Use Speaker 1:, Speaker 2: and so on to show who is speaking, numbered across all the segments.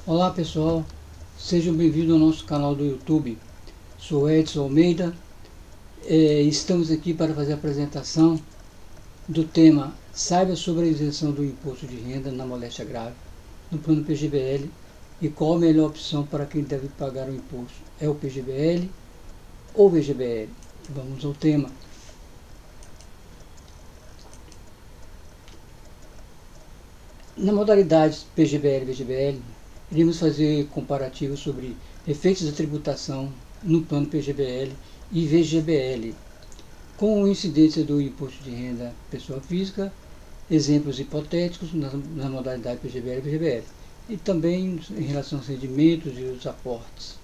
Speaker 1: Olá pessoal, sejam bem-vindos ao nosso canal do YouTube. Sou Edson Almeida. Estamos aqui para fazer a apresentação do tema Saiba sobre a isenção do imposto de renda na moléstia grave no plano PGBL e qual a melhor opção para quem deve pagar o imposto. É o PGBL ou VGBL? Vamos ao tema. Na modalidade PGBL e VGBL, iremos fazer comparativos sobre efeitos da tributação no plano PGBL e VGBL, com incidência do imposto de renda pessoa física, exemplos hipotéticos na modalidade PGBL e VGBL, e também em relação aos rendimentos e os aportes.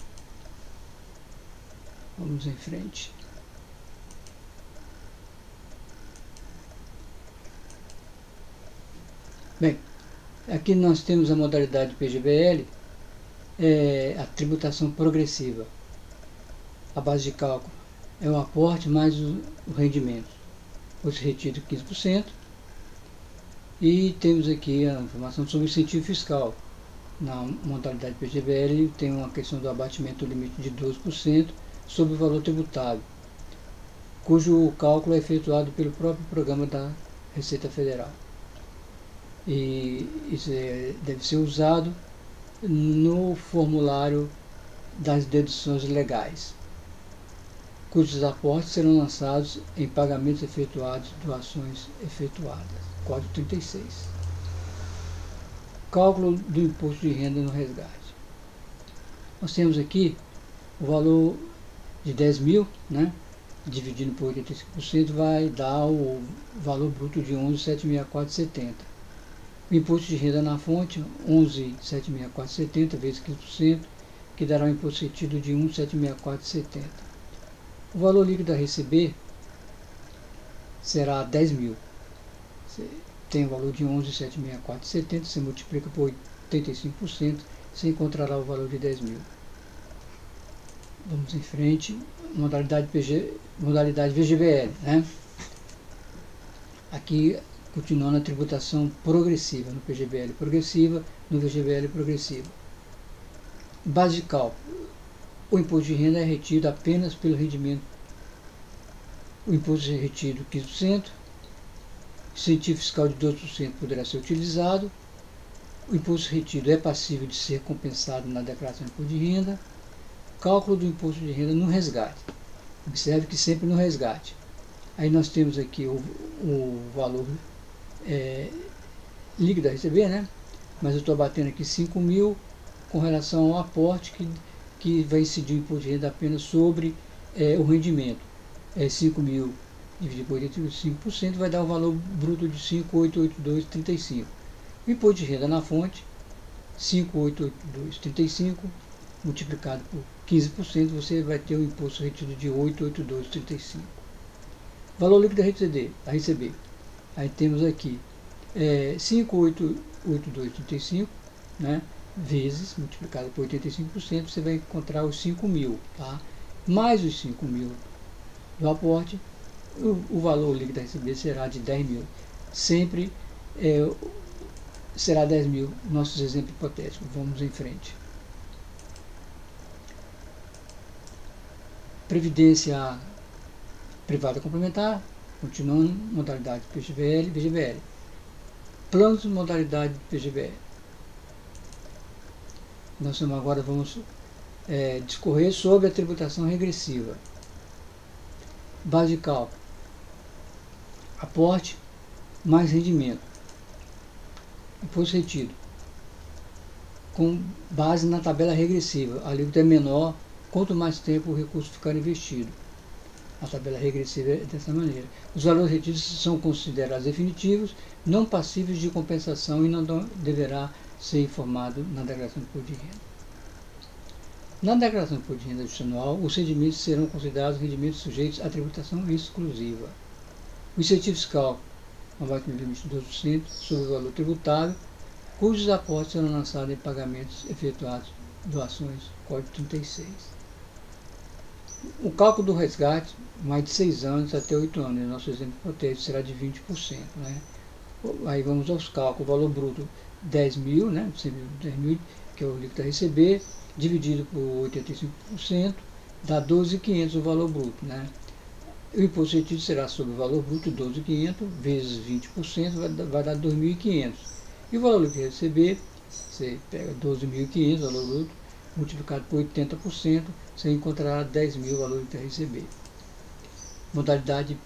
Speaker 1: Vamos em frente. Bem, aqui nós temos a modalidade PGBL, a tributação progressiva. A base de cálculo é o aporte mais o rendimento. Foi-se retido 15%. E temos aqui a informação sobre o incentivo fiscal. Na modalidade PGBL tem uma questão do abatimento do limite de 12% sobre o valor tributável, cujo cálculo é efetuado pelo próprio programa da Receita Federal. E isso deve ser usado no formulário das deduções legais, cujos aportes serão lançados em pagamentos efetuados, doações efetuadas. Código 36. Cálculo do imposto de renda no resgate. Nós temos aqui o valor de 10 mil, né? Dividindo por 85% vai dar o valor bruto de 11.764,70. O imposto de renda na fonte, 11.764,70 vezes 15%, que dará um imposto retido de 1.764,70. O valor líquido a receber será 10 mil. Você tem o valor de 11.764,70, você multiplica por 85%, você encontrará o valor de 10 mil. Vamos em frente. Modalidade VGBL, né? Aqui continuando a tributação progressiva, no PGBL progressiva, no VGBL progressiva. Base de cálculo. O imposto de renda é retido apenas pelo rendimento. O imposto é retido 15%, incentivo fiscal de 12% poderá ser utilizado, o imposto retido é passível de ser compensado na declaração de imposto de renda. Cálculo do imposto de renda no resgate. Observe que sempre no resgate. Aí nós temos aqui o valor líquido a receber, né? Mas eu estou batendo aqui 5 mil com relação ao aporte que vai incidir o imposto de renda apenas sobre o rendimento. 5 mil dividido por 85% vai dar o valor bruto de 5.882,35. O imposto de renda na fonte, 5.882,35 multiplicado por 15%, você vai ter o imposto retido de 8.882,35. Valor líquido a receber. Aí temos aqui 5.882,35, né, vezes, multiplicado por 85%, você vai encontrar os 5 mil, tá? Mais os 5 mil do aporte, o valor líquido a receber será de 10 mil. Sempre será 10 mil, nossos exemplos hipotéticos. Vamos em frente. Previdência privada complementar, continuando, modalidade PGBL, VGBL. Planos de modalidade PGBL. Nós agora vamos discorrer sobre a tributação regressiva. Base de cálculo. Aporte mais rendimento. Imposto retido. Com base na tabela regressiva. A alíquota é menor quanto mais tempo o recurso ficar investido. A tabela regressiva é dessa maneira. Os valores retidos são considerados definitivos, não passíveis de compensação e não deverá ser informado na declaração de imposto de renda. Na declaração de imposto de renda adicional, os rendimentos serão considerados rendimentos sujeitos à tributação exclusiva. O incentivo fiscal, com abaixo do limite de 12% sobre o valor tributável, cujos aportes serão lançados em pagamentos efetuados, doações, Código 36. O cálculo do resgate, mais de 6 anos até 8 anos, nosso exemplo hipotético será de 20%. Né? Aí vamos aos cálculos, o valor bruto 10.000, né? 10.000, que é o líquido a receber, dividido por 85%, dá 12.500 o valor bruto, né? O imposto retido será sobre o valor bruto 12.500 vezes 20%, vai dar 2.500. E o valor líquido a receber, você pega 12.500, valor bruto, multiplicado por 80%, você encontrará 10.000 valor líquido a receber. Modalidade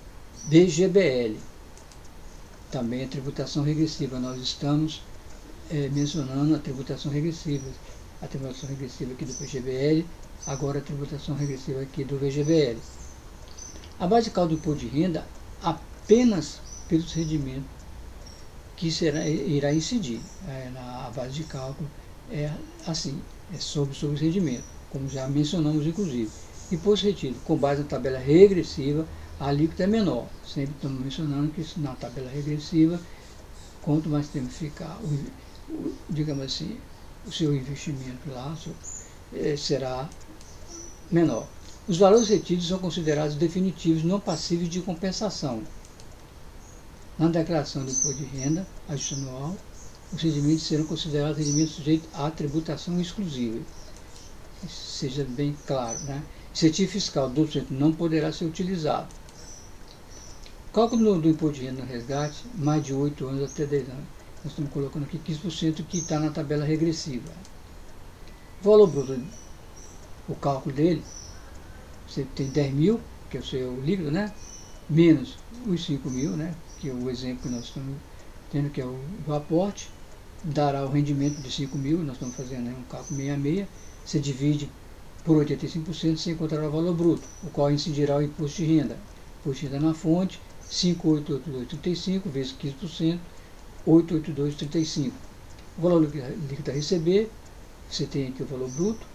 Speaker 1: PGBL, também a tributação regressiva. Nós estamos mencionando a tributação regressiva aqui do PGBL, agora a tributação regressiva aqui do VGBL. A base de cálculo do imposto de renda apenas pelos rendimentos que irá incidir. A base de cálculo é assim, é sobre os rendimentos, como já mencionamos inclusive. Imposto retido com base na tabela regressiva, a alíquota é menor. Sempre estamos mencionando que na tabela regressiva, quanto mais tempo ficar, digamos assim, o seu investimento lá será menor. Os valores retidos são considerados definitivos, não passíveis de compensação. Na declaração do imposto de renda anual, os rendimentos serão considerados rendimentos sujeitos à tributação exclusiva. Seja bem claro, né? Incentivo fiscal 12% não poderá ser utilizado. Cálculo do imposto de renda no resgate, mais de 8 anos até 10 anos. Nós estamos colocando aqui 15% que está na tabela regressiva. O valor bruto, o cálculo dele, você tem 10.000, que é o seu líquido, né? Menos os 5.000, né? Que é o exemplo que nós estamos tendo, que é o aporte, dará o rendimento de 5.000, nós estamos fazendo um cálculo 66, você divide por 85%, você encontrará o valor bruto, o qual incidirá o imposto de renda. Imposto de renda na fonte, 5.882,35 vezes 15%, 882,35. O valor líquido a receber, você tem aqui o valor bruto,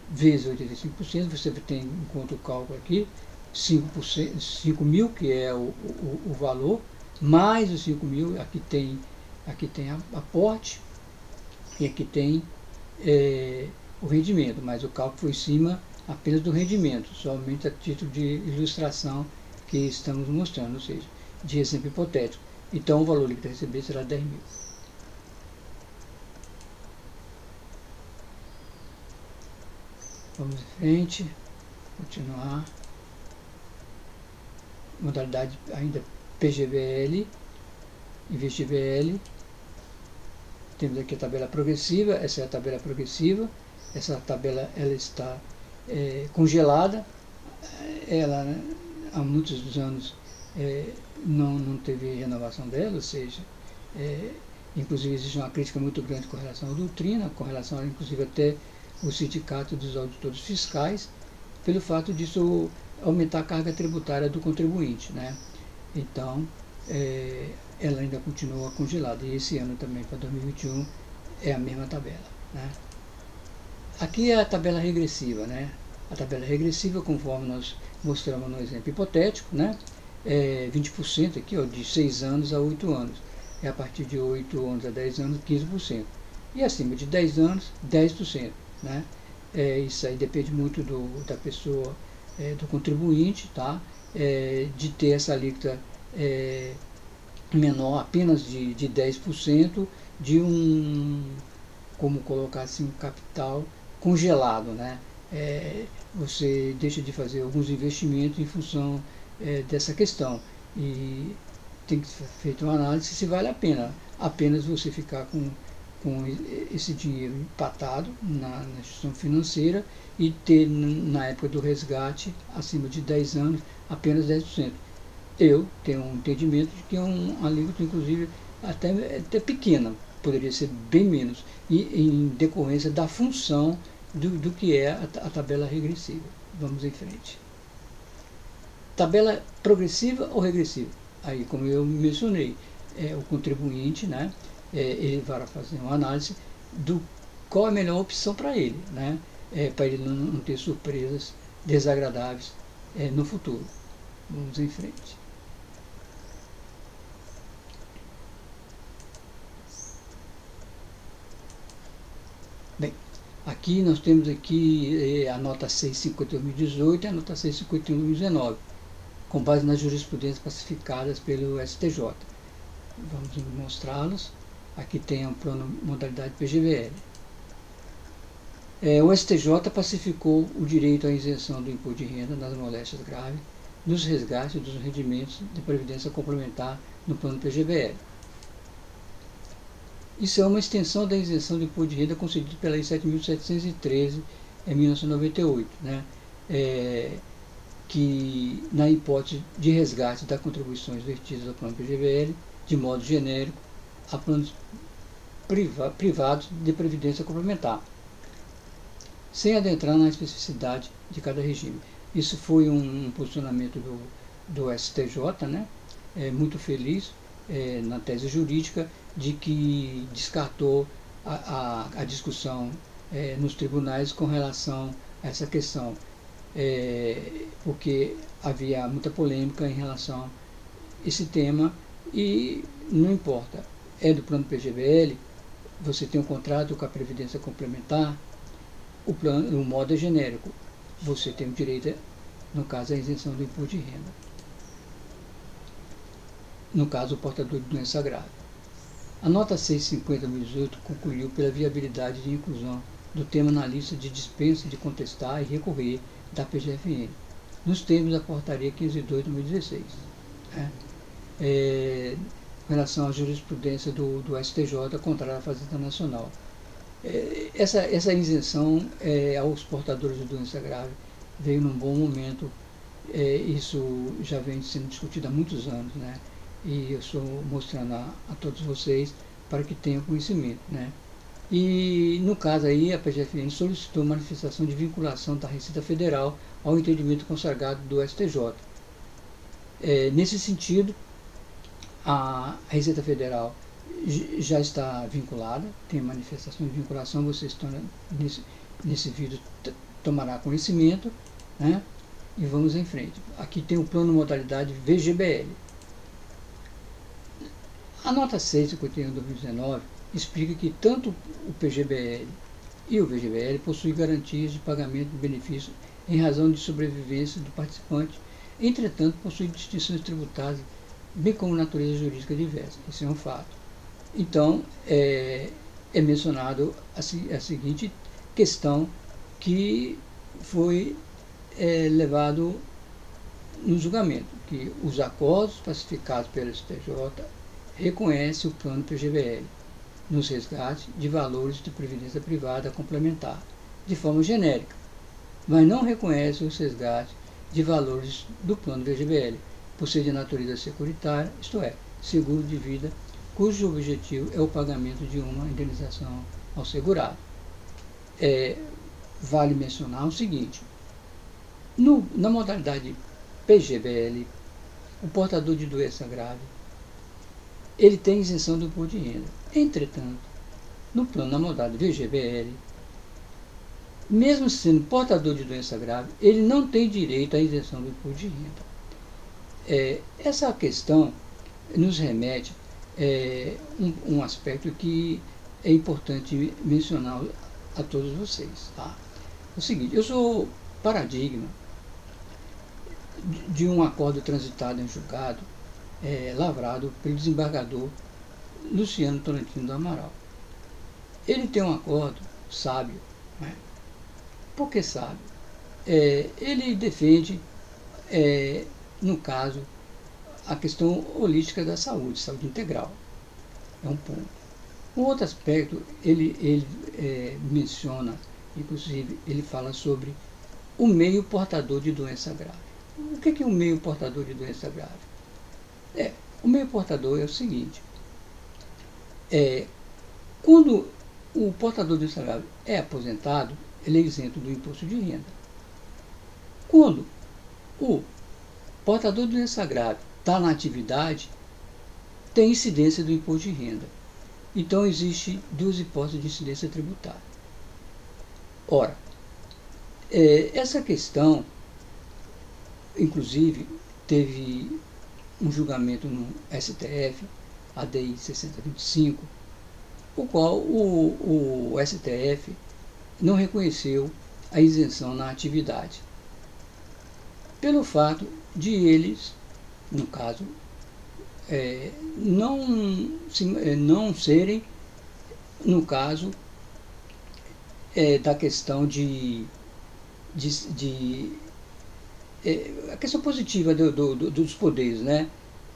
Speaker 1: vezes 85%, você tem em conta o cálculo aqui, 5.000, que é o valor, mais os 5.000, aqui tem aporte, e aqui tem o rendimento, mas o cálculo foi em cima apenas do rendimento, somente a título de ilustração que estamos mostrando, ou seja, de exemplo hipotético. Então o valor líquido a receber será 10.000. Vamos em frente, continuar. Modalidade ainda PGBL e VGBL. Temos aqui a tabela progressiva, essa é a tabela progressiva. Essa tabela ela está congelada, ela há muitos anos não teve renovação dela, ou seja, inclusive existe uma crítica muito grande com relação à doutrina, com relação inclusive até o sindicato dos auditores fiscais, pelo fato disso aumentar a carga tributária do contribuinte, né? Então, ela ainda continua congelada, e esse ano também, para 2021, é a mesma tabela, né? Aqui é a tabela regressiva, né? A tabela regressiva, conforme nós mostramos no exemplo hipotético, né? 20% aqui, ó, de 6 anos a 8 anos. É a partir de 8 anos a 10 anos, 15%. E acima de 10 anos, 10%. Né? Isso aí depende muito da pessoa, do contribuinte, tá? De ter essa alíquota menor, apenas de 10%, de como colocar assim, um capital congelado, né? Você deixa de fazer alguns investimentos em função dessa questão, e tem que ser feita uma análise se vale a pena apenas você ficar com esse dinheiro empatado na instituição financeira e ter na época do resgate, acima de 10 anos, apenas 10%. Eu tenho um entendimento de que é uma alíquota, inclusive, até pequena, poderia ser bem menos, e em decorrência da função do que é a tabela regressiva. Vamos em frente. Tabela progressiva ou regressiva? Aí, como eu mencionei, o contribuinte, né, ele vai fazer uma análise do qual é a melhor opção para ele, né, para ele não ter surpresas desagradáveis no futuro. Vamos em frente. Bem, aqui nós temos aqui a nota 650/2018 e a nota 651/2019, com base nas jurisprudências classificadas pelo STJ. Vamos mostrá-los. Aqui tem a plano modalidade PGBL. O STJ pacificou o direito à isenção do imposto de renda nas moléstias graves, dos resgates dos rendimentos de previdência complementar no plano PGBL. Isso é uma extensão da isenção do imposto de renda concedida pela Lei 7.713, em 1998, né? Que, na hipótese de resgate das contribuições vertidas ao plano PGBL, de modo genérico, a planos privados de previdência complementar, sem adentrar na especificidade de cada regime. Isso foi um posicionamento do STJ, né? Muito feliz na tese jurídica de que descartou a discussão nos tribunais com relação a essa questão, porque havia muita polêmica em relação a esse tema e não importa, é do plano PGBL, você tem um contrato com a Previdência Complementar, o modo é genérico, você tem o direito, no caso, à isenção do imposto de renda. No caso, o portador de doença grave. A nota 650/2018 concluiu pela viabilidade de inclusão do tema na lista de dispensa de contestar e recorrer da PGFN, nos termos da portaria 502/2016. Com relação à jurisprudência do STJ contrária à Fazenda Nacional. Essa isenção aos portadores de doença grave veio num bom momento, isso já vem sendo discutido há muitos anos, né? E eu estou mostrando a todos vocês para que tenham conhecimento, né? E no caso aí a PGFN solicitou manifestação de vinculação da Receita Federal ao entendimento consagrado do STJ. Nesse sentido, a Receita Federal já está vinculada, tem manifestação de vinculação, vocês estão nesse vídeo tomará conhecimento, né? E vamos em frente. Aqui tem o plano modalidade VGBL. A nota 651/2019 explica que tanto o PGBL e o VGBL possuem garantias de pagamento de benefícios em razão de sobrevivência do participante, entretanto possuem distinções tributárias, bem como natureza jurídica diversa. Isso é um fato. Então, é mencionado a seguinte questão que foi levado no julgamento, que os acordos pacificados pelo STJ reconhecem o plano PGBL nos resgates de valores de previdência privada complementar, de forma genérica, mas não reconhece os resgates de valores do plano VGBL, por ser de natureza securitária, isto é, seguro de vida, cujo objetivo é o pagamento de uma indenização ao segurado. Vale mencionar o seguinte: na modalidade PGBL, o portador de doença grave, ele tem isenção do imposto de renda. Entretanto, no plano da modalidade VGBL, mesmo sendo portador de doença grave, ele não tem direito à isenção do imposto de renda. Essa questão nos remete um aspecto que é importante mencionar a todos vocês. Tá? É o seguinte: eu sou paradigma de um acordo transitado em julgado, lavrado pelo desembargador Luciano Tolentino do Amaral. Ele tem um acordo sábio. Né? Por que sábio? Ele defende, no caso, a questão holística da saúde integral. É um ponto. Um outro aspecto, ele menciona, inclusive, ele fala sobre o meio portador de doença grave. O que é um meio portador de doença grave? O meio portador é o seguinte: quando o portador de doença grave é aposentado, ele é isento do imposto de renda. Quando o portador de doença grave está na atividade, tem incidência do imposto de renda. Então, existe duas hipóteses de incidência tributária. Ora, essa questão, inclusive, teve um julgamento no STF, ADI 6025, o qual o STF não reconheceu a isenção na atividade, pelo fato de eles, no caso, não serem, no caso, da questão a questão positiva dos poderes, né?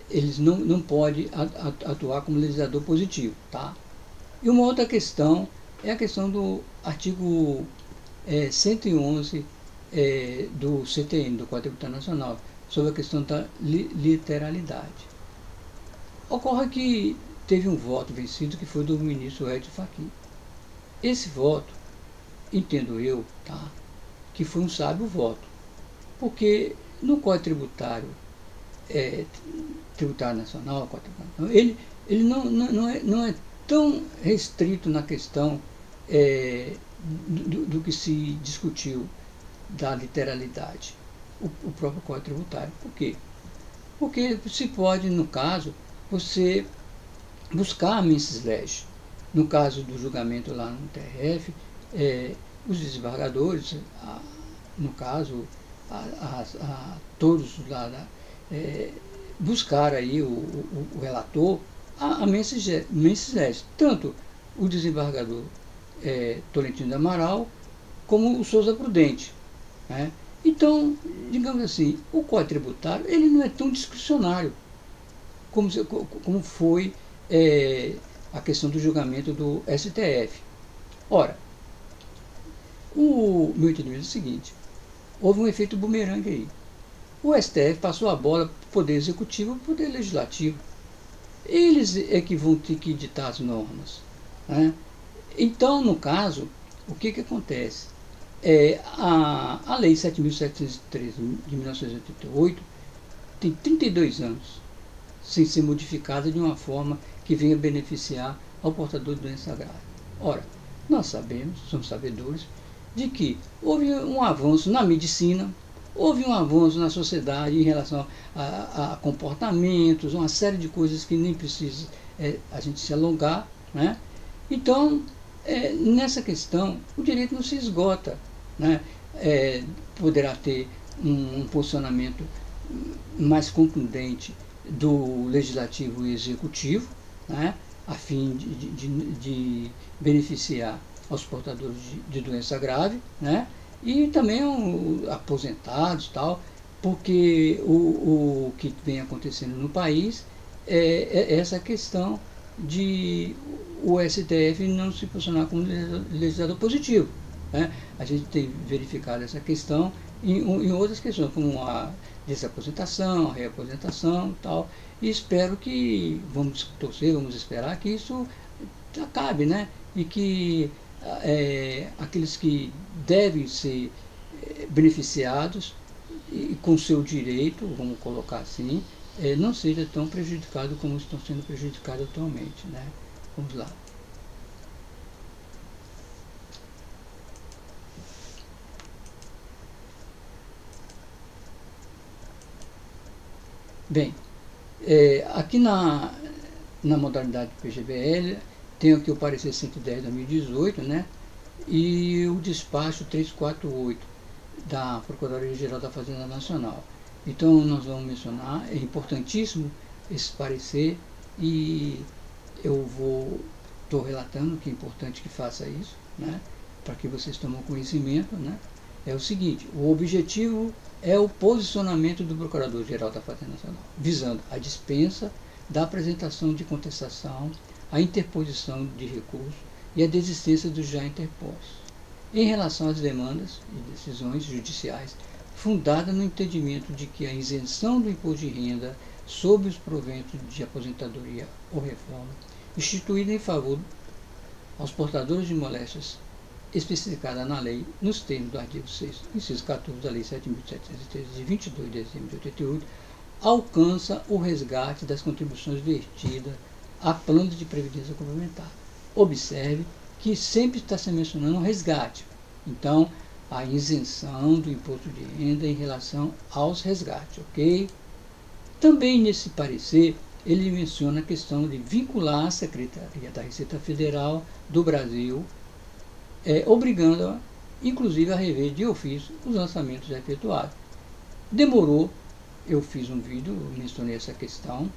Speaker 1: Eles não podem atuar como legislador positivo, tá? E uma outra questão é a questão do artigo 111 do CTN, do Código Tributário Nacional, sobre a questão da literalidade. Ocorre que teve um voto vencido que foi do ministro Edson Fachin. Esse voto, entendo eu, tá, que foi um sábio voto, porque no Código Tributário, Tributário Nacional, ele não é tão restrito na questão do que se discutiu da literalidade, o próprio Código Tributário. Por quê? Porque se pode, no caso, você buscar a mensis legis. No caso do julgamento lá no TRF, os desembargadores, no caso, todos lá, buscaram aí o relator a mensis legis, tanto o desembargador Tolentino de Amaral, como o Souza Prudente, né? Então, digamos assim, o Código Tributário ele não é tão discricionário como foi a questão do julgamento do STF. Ora, o meu entendimento é o seguinte: houve um efeito bumerangue aí. O STF passou a bola para o Poder Executivo e para o Poder Legislativo. Eles é que vão ter que ditar as normas, né? Então, no caso, o que acontece? A Lei 7.713 de 1988 tem 32 anos sem ser modificada de uma forma que venha beneficiar ao portador de doença grave. Ora, nós sabemos, somos sabedores, de que houve um avanço na medicina, houve um avanço na sociedade em relação a comportamentos, uma série de coisas que nem precisa a gente se alongar, né? Então, nessa questão, o direito não se esgota, né? Poderá ter um posicionamento mais contundente do Legislativo e Executivo, né? A fim de beneficiar aos portadores de doença grave, né? E também aposentados, tal, porque o que vem acontecendo no país é essa questão de o STF não se posicionar como legislador positivo, né? A gente tem verificado essa questão em outras questões, como a desaposentação, a reaposentação e tal, e espero que, vamos torcer, vamos esperar que isso acabe, né? E que aqueles que devem ser beneficiados e com seu direito, vamos colocar assim, não seja tão prejudicado como estão sendo prejudicados atualmente, né? Vamos lá. Bem, aqui na modalidade PGBL, tenho aqui o parecer 110 de 2018, né? E o despacho 348 da Procuradoria-Geral da Fazenda Nacional. Então, nós vamos mencionar, é importantíssimo esse parecer e eu estou relatando que é importante que faça isso, né? Para que vocês tomem conhecimento, né? É o seguinte: o objetivo é o posicionamento do Procurador-Geral da Fazenda Nacional, visando a dispensa da apresentação de contestação, a interposição de recurso e a desistência dos já interpostos, em relação às demandas e decisões judiciais fundadas no entendimento de que a isenção do imposto de renda sobre os proventos de aposentadoria ou reforma, instituída em favor aos portadores de moléstias especificada na lei, nos termos do artigo 6º, inciso 14 da Lei 7.713, de 22 de dezembro de 88, alcança o resgate das contribuições vertidas a planos de previdência complementar. Observe que sempre está se mencionando o resgate. Então, a isenção do imposto de renda em relação aos resgates, ok? Também nesse parecer, ele menciona a questão de vincular a Secretaria da Receita Federal do Brasil, obrigando-a, inclusive, a rever de ofício os lançamentos já efetuados. Demorou, eu fiz um vídeo, mencionei essa questão,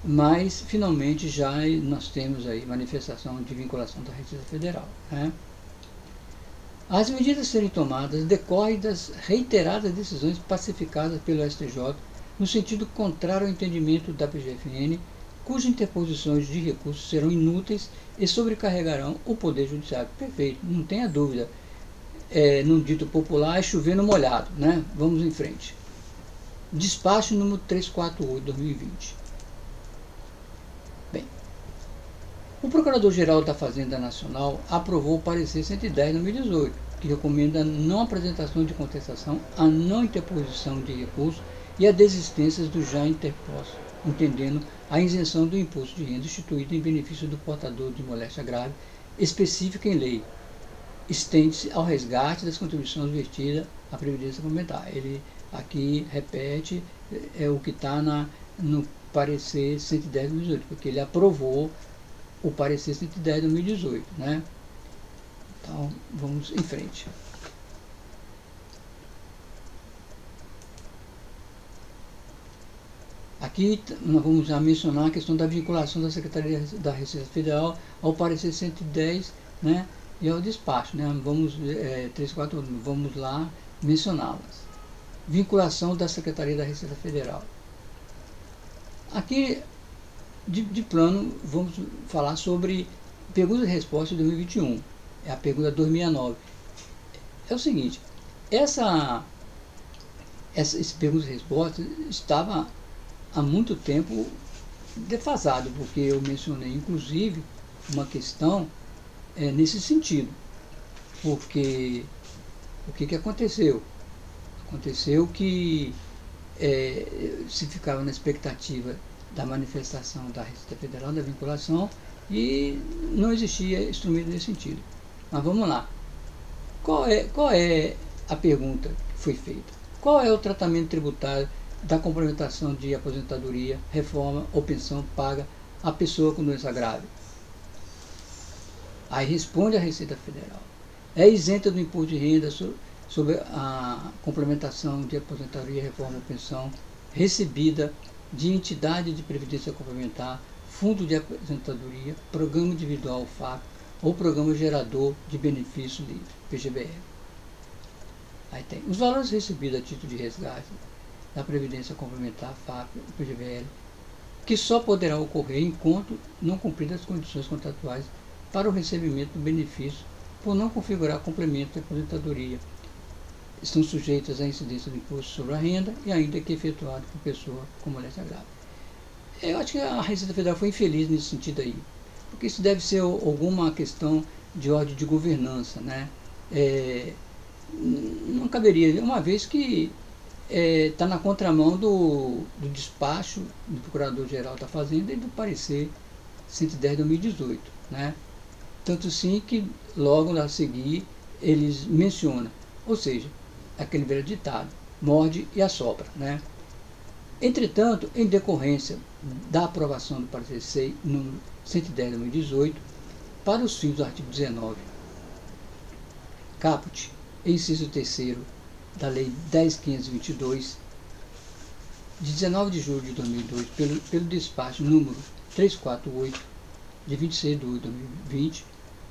Speaker 1: mas finalmente já nós temos aí manifestação de vinculação da Receita Federal, né? As medidas a serem tomadas decorrem das reiteradas decisões pacificadas pelo STJ no sentido contrário ao entendimento da PGFN, cujas interposições de recursos serão inúteis e sobrecarregarão o Poder Judiciário. Perfeito, não tenha dúvida. Num dito popular, é chover no molhado, né? Vamos em frente. Despacho número 348/2020. Bem, o Procurador-Geral da Fazenda Nacional aprovou o parecer 110/2018, que recomenda a não apresentação de contestação, a não interposição de recurso e a desistência do já interposto, entendendo a isenção do imposto de renda instituído em benefício do portador de moléstia grave, específica em lei, estende-se ao resgate das contribuições vertidas à Previdência Complementar. Ele aqui repete o que está no parecer 110/2018, porque ele aprovou o parecer 110/2018, né? Então, vamos em frente. Aqui nós vamos já mencionar a questão da vinculação da Secretaria da Receita Federal ao parecer 110, né? E ao despacho, né? Vamos, 3, 4, vamos lá mencioná-las. Vinculação da Secretaria da Receita Federal. Aqui, de plano, vamos falar sobre perguntas e respostas de 2021. É a pergunta 269. É o seguinte, esse perguntas e respostas estava há muito tempo defasado, porque eu mencionei, inclusive, uma questão nesse sentido. Porque o que aconteceu? Aconteceu que se ficava na expectativa da manifestação da Receita Federal, da vinculação, e não existia instrumento nesse sentido. Mas vamos lá. Qual é a pergunta que foi feita? Qual é o tratamento tributário da complementação de aposentadoria, reforma ou pensão paga à pessoa com doença grave? Aí responde a Receita Federal. É isenta do imposto de renda sobre a complementação de aposentadoria, reforma ou pensão recebida de entidade de previdência complementar, fundo de aposentadoria, programa individual FAP ou programa gerador de benefício livre, PGBL. Aí tem os valores recebidos a título de resgate da previdência complementar FAP ou PGBL, que só poderá ocorrer enquanto não cumpridas as condições contratuais para o recebimento do benefício por não configurar complemento de aposentadoria. Estão sujeitas à incidência do imposto sobre a renda e ainda que efetuado por pessoa com moléstia grave. Eu acho que a Receita Federal foi infeliz nesse sentido aí, porque isso deve ser alguma questão de ordem de governança, né? Não caberia, uma vez que está na contramão do despacho do Procurador-Geral da Fazenda e do parecer 110/2018, né? Tanto sim que logo a seguir eles mencionam, ou seja, aquele velho ditado, morde e assopra, né? Entretanto, em decorrência da aprovação do parecer número 110/2018, para os fins do artigo 19, caput, inciso 3º da Lei 10.522, de 19 de julho de 2002, pelo despacho número 348, de 26 de 8 de 2020,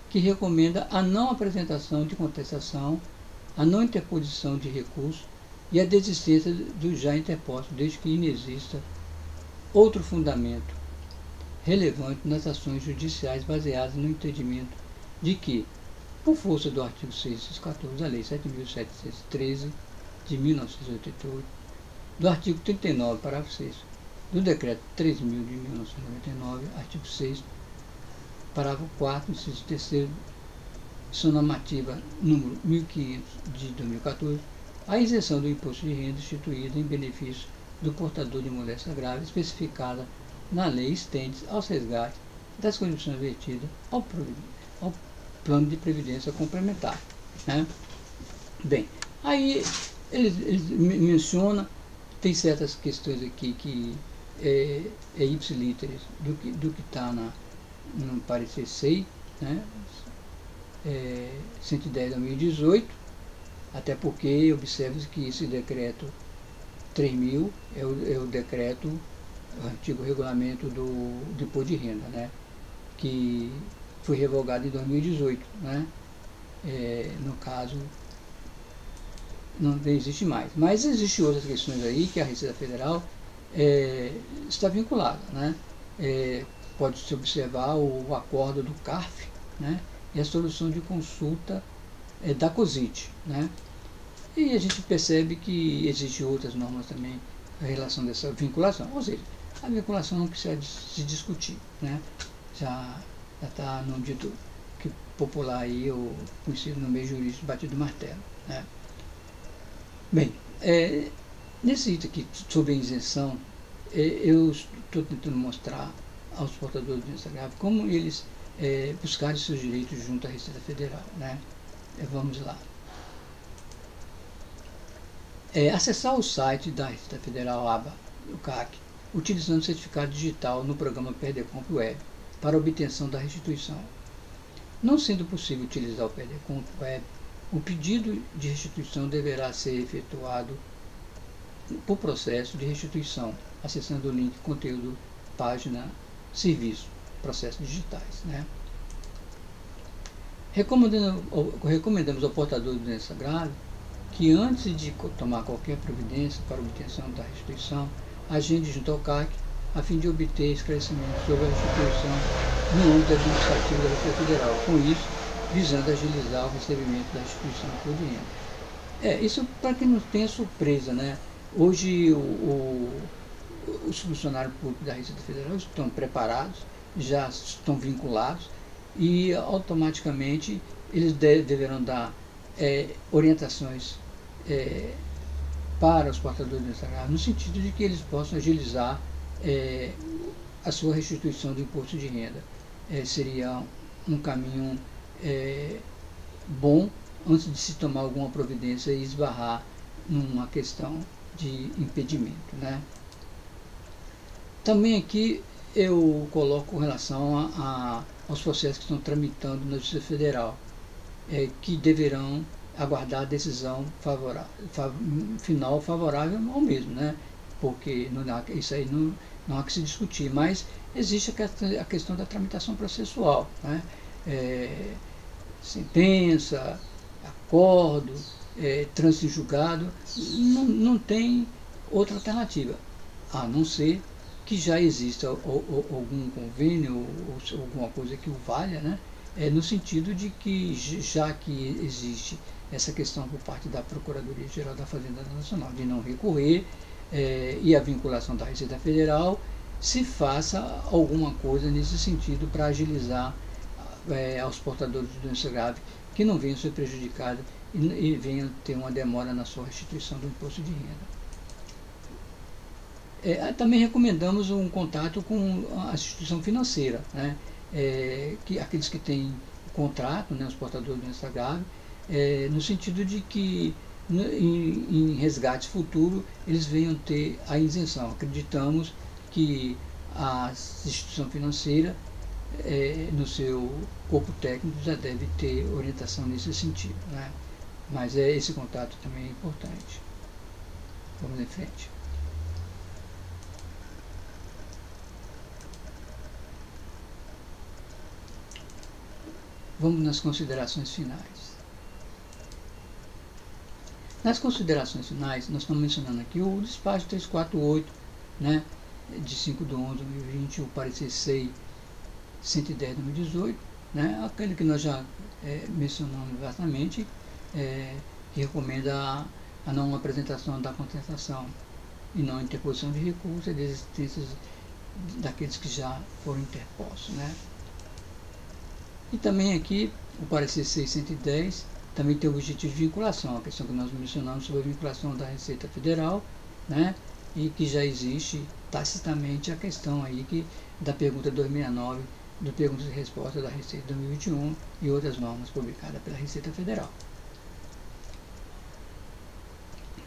Speaker 1: que recomenda a não apresentação de contestação, a não interposição de recurso e a desistência do já interposto, desde que inexista outro fundamento relevante nas ações judiciais baseadas no entendimento de que, por força do artigo 614 da Lei 7.713 de 1988, do artigo 39, parágrafo 6º, do Decreto 3.000 de 1999, artigo 6º, parágrafo 4º, inciso 3º, normativa número 1500 de 2014, a isenção do imposto de renda instituída em benefício do portador de moléstia grave, especificada na lei, estende aos resgates das contribuições vertidas ao plano de previdência complementar, né? Bem, aí eles mencionam, tem certas questões aqui que é ipsilíteres do que está no parecer 6, né? 110/2018, até porque observe que esse decreto 3.000 é o decreto o antigo regulamento do imposto de renda, né, que foi revogado em 2018, né, no caso não existe mais. Mas existem outras questões aí que a Receita Federal está vinculada, né, pode-se observar o acordo do CARF, né, e a solução de consulta da COSIT, né, e a gente percebe que existem outras normas também em relação a essa vinculação, ou seja, a vinculação não precisa se discutir, né, já está no dito que popular aí, ou conhecido no meio jurídico, batido martelo, né. Bem, nesse item aqui sobre a isenção, eu estou tentando mostrar aos portadores de doença grave como eles buscarem seus direitos junto à Receita Federal, né. Vamos lá. Acessar o site da Receita Federal, aba do CAC, utilizando o certificado digital no programa Perdecomp Web para obtenção da restituição. Não sendo possível utilizar o Perdecomp Web, o pedido de restituição deverá ser efetuado por processo de restituição, acessando o link conteúdo, página, serviço, processos digitais, né? Recomendamos ao portador de doença grave que antes de tomar qualquer providência para obtenção da restituição, agende junto ao CAC a fim de obter esclarecimento sobre a restituição no âmbito administrativo da Receita Federal, com isso visando agilizar o recebimento da restituição por dinheiro. Isso para que não tenha surpresa, né? Hoje os funcionários públicos da Receita Federal estão preparados, já estão vinculados e automaticamente eles deverão dar orientações para os portadores de doença grave, no sentido de que eles possam agilizar a sua restituição do imposto de renda. Seria um caminho bom antes de se tomar alguma providência e esbarrar numa questão de impedimento, né? Também aqui eu coloco com relação aos processos que estão tramitando na Justiça Federal, que deverão aguardar a decisão final favorável ao mesmo, né? Porque isso aí não há que se discutir, mas existe a questão da tramitação processual, né? Sentença, acordo, trânsito em julgado, não tem outra alternativa, a não ser que já exista algum convênio ou alguma coisa que o valha, né? No sentido de que, já que existe essa questão por parte da Procuradoria-Geral da Fazenda Nacional de não recorrer e a vinculação da Receita Federal, se faça alguma coisa nesse sentido para agilizar aos portadores de doença grave que não venham ser prejudicados e venham ter uma demora na sua restituição do imposto de renda. Também recomendamos um contato com a instituição financeira, né? Que aqueles que têm contrato, né, os portadores de doença grave, no sentido de que em resgate futuro eles venham ter a isenção. Acreditamos que a instituição financeira, no seu corpo técnico, já deve ter orientação nesse sentido, né? Mas esse contato também é importante. Vamos em frente. Vamos nas considerações finais. Nas considerações finais, nós estamos mencionando aqui o despacho 348, né, de 5/11/2020, o parecer SEI 110/2018, né, aquele que nós já mencionamos vastamente, que recomenda a não apresentação da contestação e não interposição de recurso e desistências daqueles que já foram interpostos, né. E também aqui, o parecer 610 também tem o objetivo de vinculação, a questão que nós mencionamos sobre a vinculação da Receita Federal, né, e que já existe tacitamente a questão aí da pergunta 2069, do perguntas e respostas da Receita 2021 e outras normas publicadas pela Receita Federal.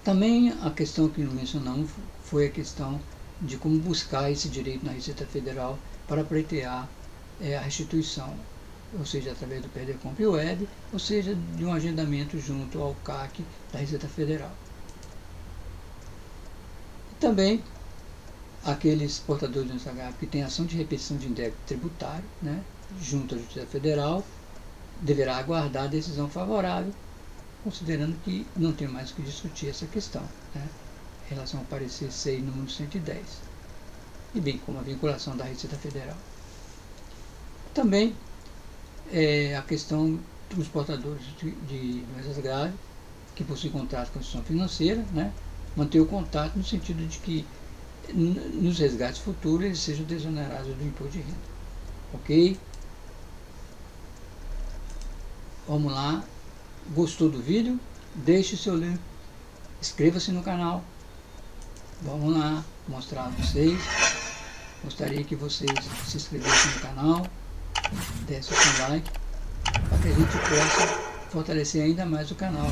Speaker 1: Também a questão que mencionamos foi a questão de como buscar esse direito na Receita Federal para pleitear a restituição, ou seja, através do Perdecomp Web, ou seja, de um agendamento junto ao CAC da Receita Federal. Também aqueles portadores do NSH que têm ação de repetição de indébito tributário, né, junto à Justiça Federal, deverá aguardar a decisão favorável, considerando que não tem mais o que discutir essa questão, né, em relação ao parecer CEI número 110, e bem como a vinculação da Receita Federal. Também a questão dos portadores de doenças graves, que possuem contrato com a instituição financeira, né, manter o contato no sentido de que nos resgates futuros eles sejam desonerados do imposto de renda. Ok? Vamos lá. Gostou do vídeo? Deixe seu like. Inscreva-se no canal. Vamos lá mostrar a vocês. Gostaria que vocês se inscrevessem no canal, dessem o seu like, para que a gente possa fortalecer ainda mais o canal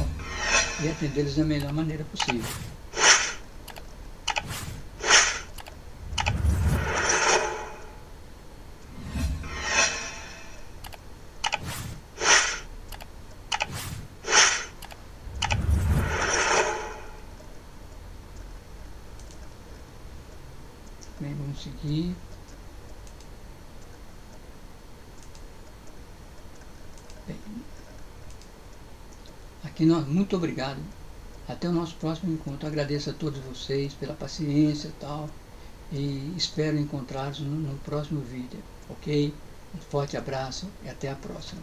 Speaker 1: e atendê-los da melhor maneira possível. Bem, vamos seguir. Bem, aqui nós, muito obrigado. Até o nosso próximo encontro. Agradeço a todos vocês pela paciência e tal. E espero encontrá-los no próximo vídeo. Ok? Um forte abraço e até a próxima.